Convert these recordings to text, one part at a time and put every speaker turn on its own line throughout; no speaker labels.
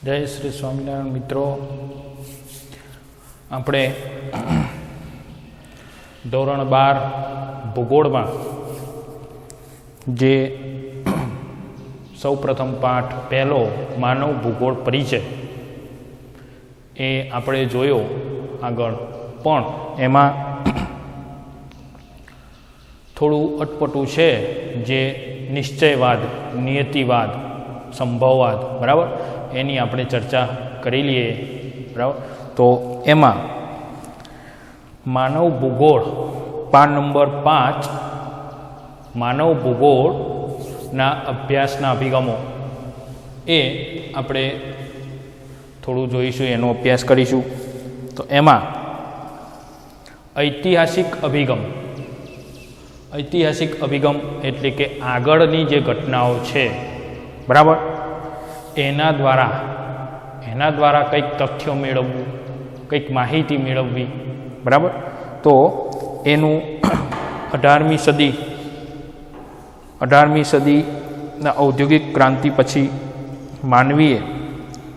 જય શ્રી સ્વામિનારાયણ મિત્રો, આપણે ધોરણ 12 ભૂગોળમાં જે સૌપ્રથમ પાઠ પહેલો માનવ ભૂગોળ પરિચય એ આપણે જોયો આગળ, પણ એમાં થોડું અટપટું છે જે નિશ્ચયવાદ, નિયતિવાદ, સંભવવાદ, બરાબર, એની આપણે ચર્ચા કરી લઈએ, બરાબર. તો એમાં માનવ ભૂગોળ પાઠ નંબર 5 માનવ ભૂગોળના અભ્યાસના અભિગમો એ આપણે થોડું જોઈશું, એનો અભ્યાસ કરીશું. તો એમાં ઐતિહાસિક અભિગમ એટલે કે આગળની જે ઘટનાઓ છે, બરાબર, એના દ્વારા કંઈક તથ્યો મેળવવું, કંઈક માહિતી મેળવવી, બરાબર. તો એનું 18મી સદીના ઔદ્યોગિક ક્રાંતિ પછી માનવીએ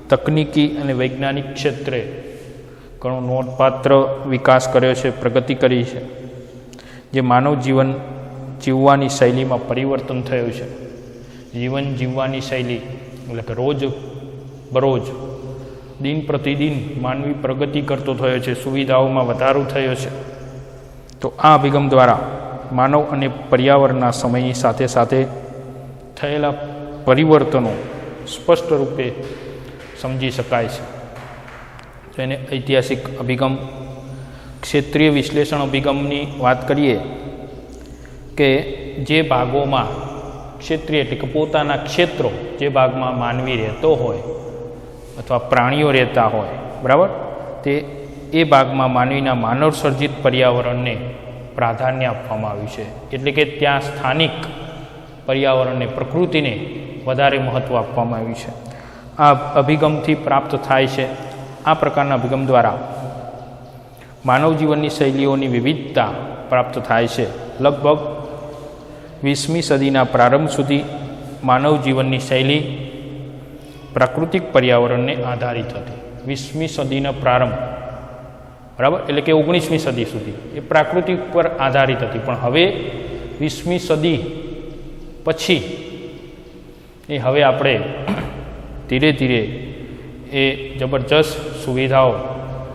તકનીકી અને વૈજ્ઞાનિક ક્ષેત્રે ઘણો નોંધપાત્ર વિકાસ કર્યો છે, પ્રગતિ કરી છે, જે માનવ જીવન જીવવાની શૈલીમાં પરિવર્તન થયું છે. જીવન જીવવાની શૈલી એટલે કે રોજ બરોજ દિન પ્રતિદિન માનવી પ્રગતિ કરતો થયો છે, સુવિધાઓમાં વધારો થયો છે. તો આ અભિગમ દ્વારા માનવ અને પર્યાવરણના સમયની સાથે સાથે થયેલા પરિવર્તનો સ્પષ્ટ રૂપે સમજી શકાય છે. તો એને ઐતિહાસિક અભિગમ. ક્ષેત્રીય વિશ્લેષણ અભિગમની વાત કરીએ કે જે ભાગોમાં ક્ષેત્રીય એટલે કે પોતાના ક્ષેત્રો, જે ભાગમાં માનવી રહેતો હોય અથવા પ્રાણીઓ રહેતા હોય, બરાબર, એ ભાગમાં માનવીના માનવ સર્જિત પર્યાવરણને પ્રાધાન્ય આપવામાં આવ્યું છે. એટલે કે ત્યાં સ્થાનિક પર્યાવરણને, પ્રકૃતિને વધારે મહત્ત્વ આપવામાં આવ્યું છે. આ અભિગમથી પ્રાપ્ત થાય છે. આ પ્રકારના અભિગમ દ્વારા માનવ જીવનની શૈલીઓની વિવિધતા પ્રાપ્ત થાય છે. લગભગ 20મી સદીના પ્રારંભ સુધી માનવ જીવનની શૈલી પ્રાકૃતિક પર્યાવરણને આધારિત હતી. 20મી સદીના પ્રારંભ, બરાબર, એટલે કે 19મી સદી સુધી એ પ્રાકૃતિક પર આધારિત હતી. પણ હવે 20મી સદી પછી હવે આપણે ધીરે ધીરે એ જબરજસ્ત સુવિધાઓ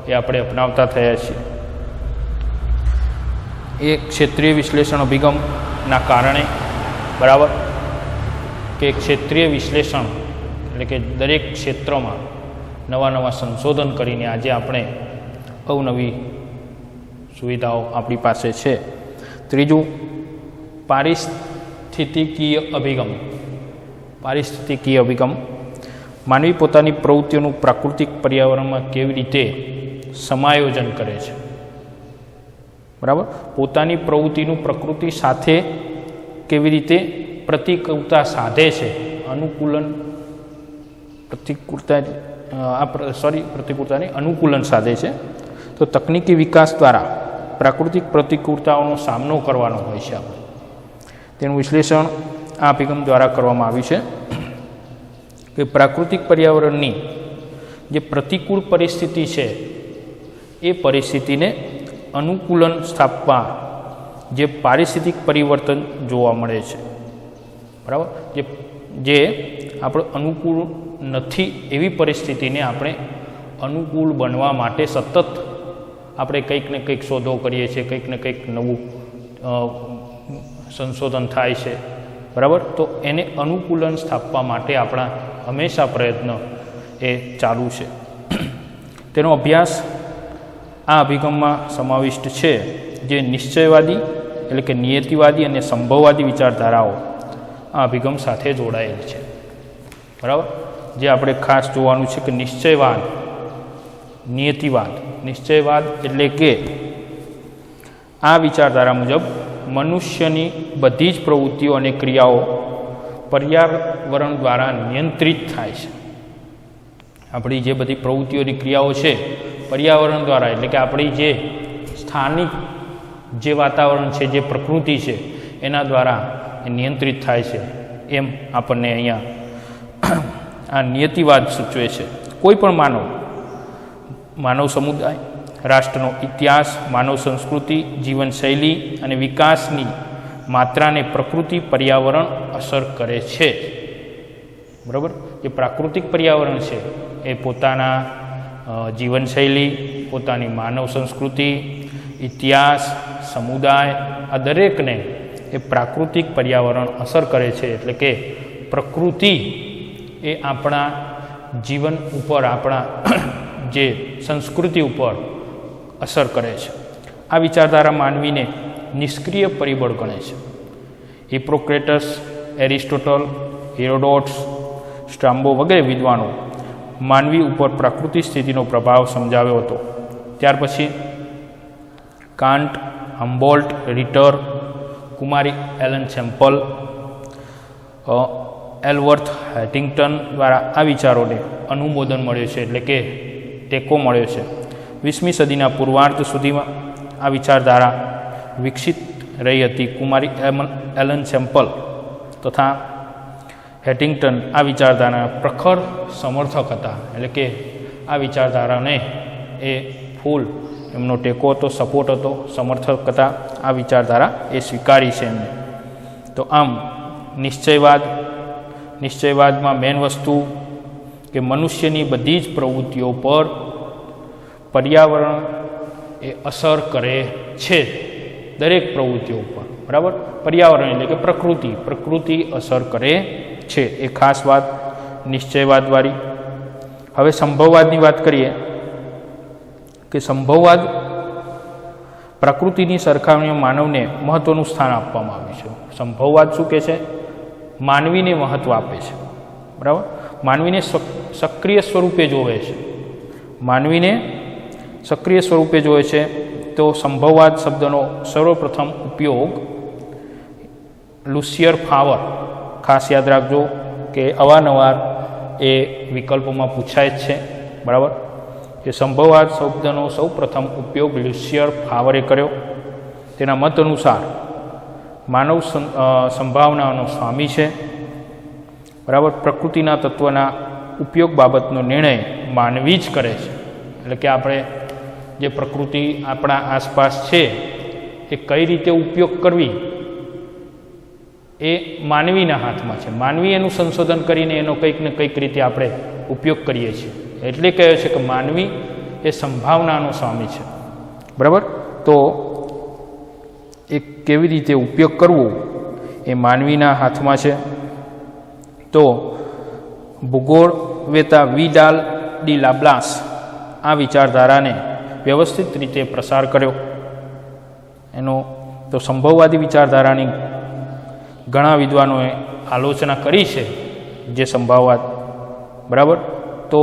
એ આપણે અપનાવતા થયા છીએ. એ ક્ષેત્રીય વિશ્લેષણ અભિગમના કારણે, બરાબર, કે ક્ષેત્રીય વિશ્લેષણ એટલે કે દરેક ક્ષેત્રમાં નવા સંશોધન કરીને આજે આપણે અવનવી સુવિધાઓ આપણી પાસે છે. ત્રીજું, પારિસ્થિતિકીય અભિગમ. માનવી પોતાની પ્રવૃત્તિઓનું પ્રાકૃતિક પર્યાવરણમાં કેવી રીતે સમાયોજન કરે છે, બરાબર, પોતાની પ્રવૃત્તિનું પ્રકૃતિ સાથે કેવી રીતે પ્રતિકૂળતા સાધે છે, અનુકૂલન સાધે છે. તો તકનીકી વિકાસ દ્વારા પ્રાકૃતિક પ્રતિકૂળતાઓનો સામનો કરવાનો હોય છે આપણે. તેનું વિશ્લેષણ આ અભિગમ દ્વારા કરવામાં આવ્યું છે કે પ્રાકૃતિક પર્યાવરણની જે પ્રતિકૂળ પરિસ્થિતિ છે એ પરિસ્થિતિને અનુકૂલન સ્થાપવા જે પારિસ્થિતિક પરિવર્તન જોવા મળે છે, બરાબર, જે આપણે અનુકૂળ નથી એવી પરિસ્થિતિને આપણે અનુકૂળ બનવા માટે સતત આપણે કંઈક ને કંઈક શોધો કરીએ છીએ, કંઈક ને કંઈક નવું સંશોધન થાય છે, બરાબર. તો એને અનુકૂલન સ્થાપવા માટે આપણા હંમેશા પ્રયત્ન એ ચાલુ છે. તેનો અભ્યાસ આ અભિગમમાં સમાવિષ્ટ છે, જે નિશ્ચયવાદી એટલે કે નિયતિવાદી અને સંભવવાદી વિચારધારાઓ આ અભિગમ સાથે જોડાયેલ છે, બરાબર. જે આપણે ખાસ જોવાનું છે કે નિશ્ચયવાદ, નિયતિવાદ. નિશ્ચયવાદ એટલે કે આ વિચારધારા મુજબ મનુષ્યની બધી જ પ્રવૃત્તિઓ અને ક્રિયાઓ પર્યાવરણ દ્વારા નિયંત્રિત થાય છે. આપણી જે બધી પ્રવૃત્તિઓની ક્રિયાઓ છે પર્યાવરણ દ્વારા, એટલે કે આપણી જે સ્થાનિક જે વાતાવરણ છે, જે પ્રકૃતિ છે, એના દ્વારા નિયંત્રિત થાય છે, એમ આપણને અહીંયા આ નિયતિવાદ સૂચવે છે. કોઈ પણ માનવ સમુદાય, રાષ્ટ્રનો ઇતિહાસ, માનવ સંસ્કૃતિ, જીવનશૈલી અને વિકાસની માત્રાને પ્રકૃતિ પર્યાવરણ અસર કરે છે. બરાબર? જે પ્રાકૃતિક પર્યાવરણ છે એ પોતાના જીવનશૈલી, પોતાની માનવ સંસ્કૃતિ, ઇતિહાસ, સમુદાય, આ દરેકને એ પ્રાકૃતિક પર્યાવરણ અસર કરે છે. એટલે કે પ્રકૃતિ એ આપણા જીવન ઉપર, આપણા જે સંસ્કૃતિ ઉપર અસર કરે છે. આ વિચારધારા માનવીને નિષ્ક્રિય પરિબળ ગણે છે. હિપ્પોક્રેટસ, એરિસ્ટોટલ, હેરોડોટ્સ, સ્ટ્રામ્બો વગેરે વિદ્વાનો માનવી ઉપર પ્રાકૃતિક સ્થિતિનો પ્રભાવ સમજાવ્યો હતો. ત્યાર પછી કાન્ટ, હમ્બોલ્ટ, રિટર, કુમારી એલન સેમ્પલ, એલવર્થ હેટિંગ્ટન દ્વારા આ વિચારોને અનુમોદન મળ્યું છે, એટલે કે ટેકો મળ્યો છે. 20મી સદીના પૂર્વાર્ધ સુધીમાં આ વિચારધારા વિકસિત રહી હતી. કુમારી એલન સેમ્પલ તથા હેટિંગ્ટન આ વિચારધારાના પ્રખર સમર્થક હતા. એટલે કે આ વિચારધારાને એ ફૂલ એમનો ટેકો હતો, સપોર્ટ હતો, સમર્થક હતા. આ વિચારધારા એ સ્વીકારી છે એમને. તો આમ નિશ્ચયવાદમાં મેન વસ્તુ કે મનુષ્યની બધી જ પ્રવૃત્તિઓ પર પર્યાવરણ એ અસર કરે છે. દરેક પ્રવૃત્તિઓ પર, બરાબર? પર્યાવરણ એટલે કે પ્રકૃતિ અસર કરે છે. એ ખાસ વાત નિશ્ચયવાદવાળી. હવે સંભવવાદની વાત કરીએ કે સંભવવાદ પ્રકૃતિની સરખામણીમાં માનવને મહત્ત્વનું સ્થાન આપવામાં આવ્યું છે. સંભવવાદ શું કહે છે? માનવીને મહત્ત્વ આપે છે. બરાબર? માનવીને સક્રિય સ્વરૂપે જોવે છે. માનવીને સક્રિય સ્વરૂપે જોવે છે. તો સંભવવાદ શબ્દનો સર્વપ્રથમ ઉપયોગ લુસિયર ફાવર, ખાસ યાદ રાખજો કે અવારનવાર એ વિકલ્પોમાં પૂછાય જ છે. બરાબર? કે સંભવવાદ શબ્દનો સૌ પ્રથમ ઉપયોગ લુસિયર ફાવરે કર્યો. તેના મત અનુસાર માનવ સંભાવનાનો સ્વામી છે. બરાબર? પ્રકૃતિના તત્વના ઉપયોગ બાબતનો નિર્ણય માનવી જ કરે છે. એટલે કે આપણે જે પ્રકૃતિ આપણા આસપાસ છે એ કઈ રીતે ઉપયોગ કરવી એ માનવીના હાથમાં છે. માનવી એનું સંશોધન કરીને એનો કંઈક ને કંઈક રીતે આપણે ઉપયોગ કરીએ છીએ. એટલે કહે છે કે માનવી એ સંભાવનાનો સ્વામી છે. બરાબર? તો એ કેવી રીતે ઉપયોગ કરવો એ માનવીના હાથમાં છે. તો ભૂગોળવેતા વિડાલ ડી લાબ્લાસ આ વિચારધારાને વ્યવસ્થિત રીતે પ્રસાર કર્યો. એનો તો સંભવવાદી વિચારધારાની ઘણા વિદ્વાનોએ આલોચના કરી છે. જે સંભવવાદ, બરાબર? તો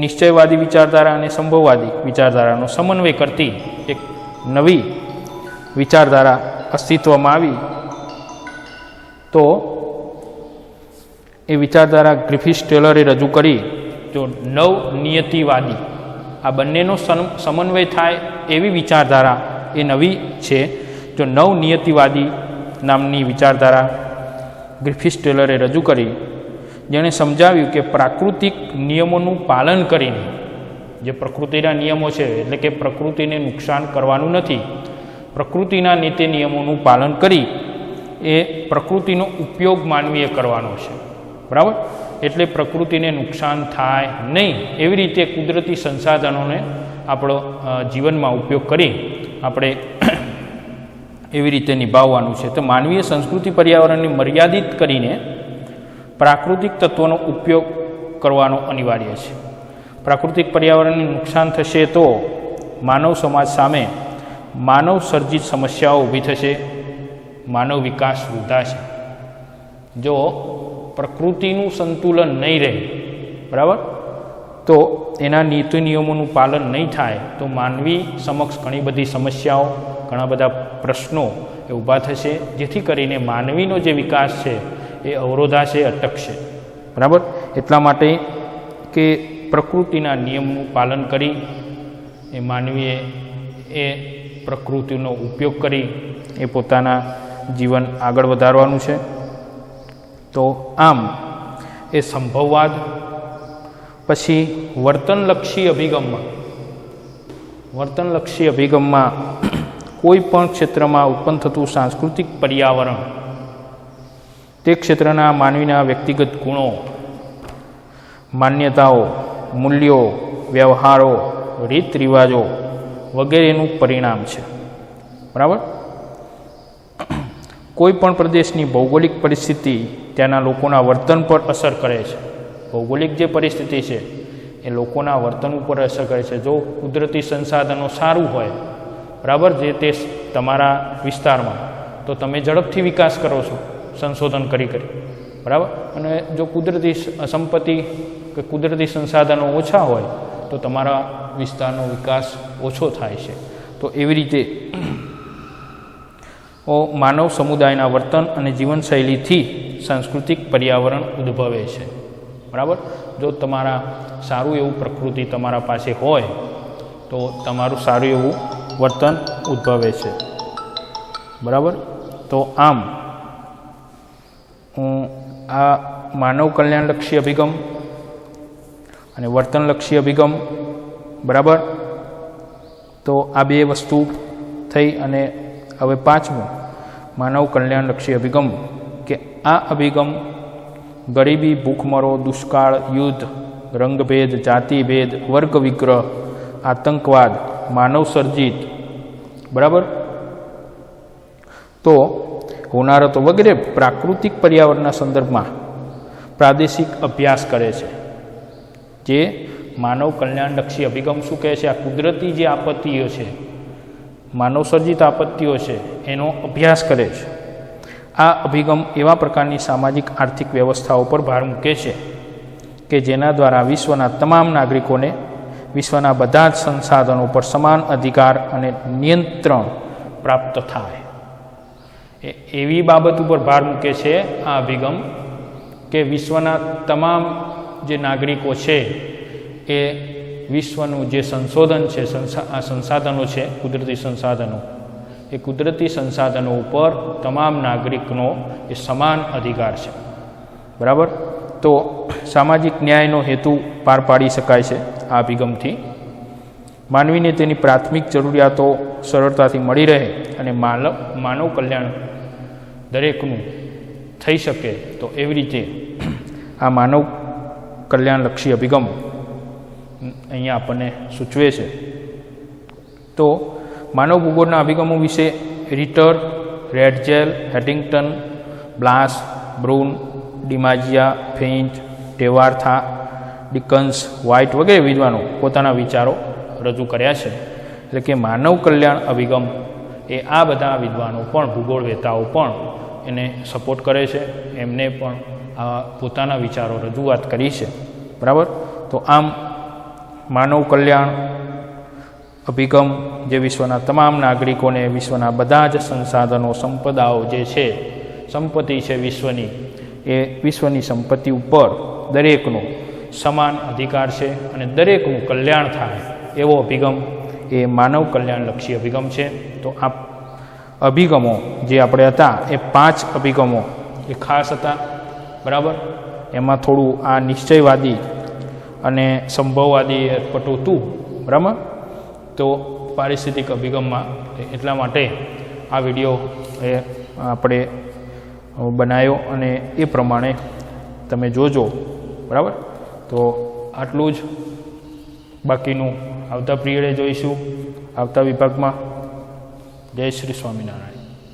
નિશ્ચયવાદી વિચારધારા અને સંભવવાદી વિચારધારાનો સમન્વય કરતી એક નવી વિચારધારા અસ્તિત્વમાં આવી. તો એ વિચારધારા ગ્રિફિથ ટેલરે રજૂ કરી. જો નવનિયતિવાદી, આ બંનેનો સમન્વય થાય એવી વિચારધારા એ નવી છે. જો નવનિયતિવાદી નામની વિચારધારા ગ્રિફિથ ટેલરે રજૂ કરી, જેણે સમજાવ્યું કે પ્રાકૃતિક નિયમોનું પાલન કરીને, જે પ્રકૃતિના નિયમો છે એટલે કે પ્રકૃતિને નુકસાન કરવાનું નથી, પ્રકૃતિના નીતિ નિયમોનું પાલન કરી એ પ્રકૃતિનો ઉપયોગ માનવીએ કરવાનો છે. બરાબર? એટલે પ્રકૃતિને નુકસાન થાય નહીં એવી રીતે કુદરતી સંસાધનોને આપણો જીવનમાં ઉપયોગ કરી આપણે એવી રીતે નિભાવવાનું છે. તો માનવીય સંસ્કૃતિ પર્યાવરણને મર્યાદિત કરીને પ્રાકૃતિક તત્વોનો ઉપયોગ કરવાનો અનિવાર્ય છે. પ્રાકૃતિક પર્યાવરણને નુકસાન થશે તો માનવ સમાજ સામે માનવ સર્જિત સમસ્યાઓ ઊભી થશે, માનવ વિકાસ વૃદ્ધાશે. જો પ્રકૃતિનું સંતુલન નહીં રહે, બરાબર, તો એના નીતિ નિયમોનું પાલન નહીં થાય તો માનવી સમક્ષ ઘણી બધી સમસ્યાઓ, ઘણા બધા પ્રશ્નો એ ઊભા થશે, જેથી કરીને માનવીનો જે વિકાસ છે એ અવરોધાશે, અટકશે. બરાબર? એટલા માટે કે પ્રકૃતિના નિયમનું પાલન કરી એ માનવીએ એ પ્રકૃતિનો ઉપયોગ કરી એ પોતાના જીવન આગળ વધારવાનું છે. તો આમ એ સંભવવાદ પછી વર્તનલક્ષી અભિગમમાં કોઈ પણ ક્ષેત્રમાં ઉત્પન્ન થતું સાંસ્કૃતિક પર્યાવરણ તે ક્ષેત્રના માનવીના વ્યક્તિગત ગુણો, માન્યતાઓ, મૂલ્યો, વ્યવહારો, રીત રિવાજો વગેરેનું પરિણામ છે. બરાબર. કોઈ પણ પ્રદેશની ભૌગોલિક પરિસ્થિતિ ત્યાંના લોકોના વર્તન પર અસર કરે છે. ભૌગોલિક જે પરિસ્થિતિ છે એ લોકોના વર્તન ઉપર અસર કરે છે. જો કુદરતી સંસાધનો સારું હોય, બરાબર, જે તે તમારા વિસ્તારમાં, તો તમે ઝડપથી વિકાસ કરો છો સંશોધન કરી, બરાબર. અને જો કુદરતી સંપત્તિ કે કુદરતી સંસાધનો ઓછા હોય તો તમારા વિસ્તારનો વિકાસ ઓછો થાય છે. તો એવી રીતે માનવ સમુદાયના વર્તન અને જીવનશૈલીથી સાંસ્કૃતિક પર્યાવરણ ઉદ્ભવે છે. બરાબર. જો તમારા સારું એવું પ્રકૃતિ તમારા પાસે હોય તો તમારું સારું એવું વર્તન ઉદ્ભવે છે. બરાબર. તો આમ આ માનવ કલ્યાણલક્ષી અભિગમ અને વર્તનલક્ષી અભિગમ, બરાબર, તો આ બે વસ્તુ થઈ. અને હવે પાંચમું માનવ કલ્યાણલક્ષી અભિગમ, કે આ અભિગમ ગરીબી, ભૂખમરો, દુષ્કાળ, યુદ્ધ, રંગભેદ, જાતિભેદ, વર્ગ વિગ્રહ, આતંકવાદ, માનવ સર્જિત, બરાબર, તો હોનારતો વગેરે પ્રાકૃતિક પર્યાવરણના સંદર્ભમાં પ્રાદેશિક અભ્યાસ કરે છે. જે માનવ કલ્યાણલક્ષી અભિગમ શું કહે છે? આ કુદરતી જે આપત્તિઓ છે, માનવ સર્જિત આપત્તિઓ છે, એનો અભ્યાસ કરે છે. આ અભિગમ એવા પ્રકારની સામાજિક આર્થિક વ્યવસ્થાઓ પર ભાર મૂકે છે કે જેના દ્વારા વિશ્વના તમામ નાગરિકોને વિશ્વના બધા જ સંસાધનો પર સમાન અધિકાર અને નિયંત્રણ પ્રાપ્ત થાય. એવી બાબત ઉપર ભાર મૂકે છે આ અભિગમ કે વિશ્વના તમામ જે નાગરિકો છે એ વિશ્વનું જે સંશોધન છે, સંસાધનો છે, કુદરતી સંસાધનો, એ કુદરતી સંસાધનો ઉપર તમામ નાગરિકનો એ સમાન અધિકાર છે. બરાબર. તો સામાજિક ન્યાયનો હેતુ પાર પાડી શકાય છે આ અભિગમથી. માનવીને તેની પ્રાથમિક જરૂરિયાતો સરળતાથી મળી રહે અને માનવ કલ્યાણ દરેકનું થઈ શકે. તો એવી રીતે આ માનવ કલ્યાણલક્ષી અભિગમ અહીંયા આપણને સૂચવે છે. તો માનવ ભૂગોળના અભિગમો વિશે રિટર, રેડજેલ, હેટિંગ્ટન, બ્લાસ, બ્રૂન, ડિમાઝિયા, ફેઇન્ટ, ટેવાર્થા, ડિકન્સ, વ્હાઇટ વગેરે વિદ્વાનો પોતાના વિચારો રજૂ કર્યા છે. એટલે કે માનવ કલ્યાણ અભિગમ એ આ બધા વિદ્વાનો પણ, ભૂગોળવેતાઓ પણ એને સપોર્ટ કરે છે. એમને પણ આ પોતાના વિચારો રજૂઆત કરી છે. બરાબર. તો આમ માનવ કલ્યાણ અભિગમ જે વિશ્વના તમામ નાગરિકોને વિશ્વના બધા જ સંસાધનો, સંપદાઓ જે છે, સંપત્તિ છે વિશ્વની, એ વિશ્વની સંપત્તિ ઉપર દરેકનો સમાન અધિકાર છે અને દરેકનું કલ્યાણ થાય એવો અભિગમ એ માનવ કલ્યાણલક્ષી અભિગમ છે. તો આ અભિગમો જે આપણે હતા એ 5 અભિગમો એ ખાસ હતા. બરાબર. એમાં થોડું આ નિશ્ચયવાદી અને સંભવવાદી પટું હતું. બરાબર. તો પારિસ્થિતિક અભિગમમાં એટલા માટે આ વિડીયો એ આપણે બનાવ્યો અને એ પ્રમાણે તમે જોજો. બરાબર. તો આટલું જ. બાકીનું આવતા પિરિયડે જોઈશું, આવતા વિભાગમાં. જય શ્રી સ્વામિનારાયણ.